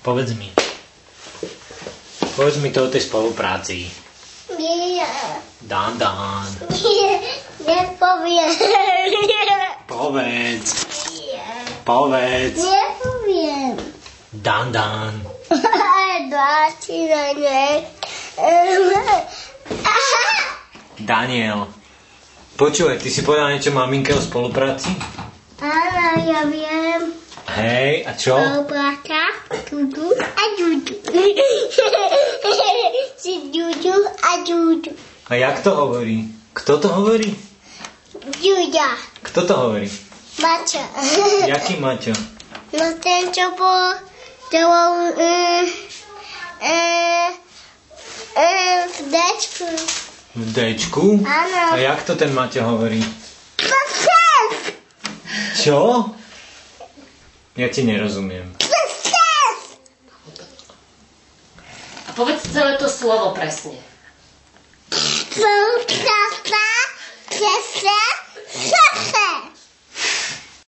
Povedz mi. Povedz mi to o tej spolupráci. Nie. Dan. Nepoviem. Povedz. Povedz. Nepoviem. Dan. Daniel. Počúvaj, ty si povedal niečo maminke o spolupráci? Áno, ja viem. Hej, a čo? Spolupráca, Ďuďu a Ďuďu. Si Ďuďu a Ďuďu. A jak to hovorí? Kto to hovorí? Ďuďa. Kto to hovorí? Maťo. Jaký Maťo? No ten, čo bol v Dčku. V Dčku? Áno. A jak to ten Maťo hovorí? Čo? Ja ti nerozumiem. A povedz celé to slovo presne. Spolupráca.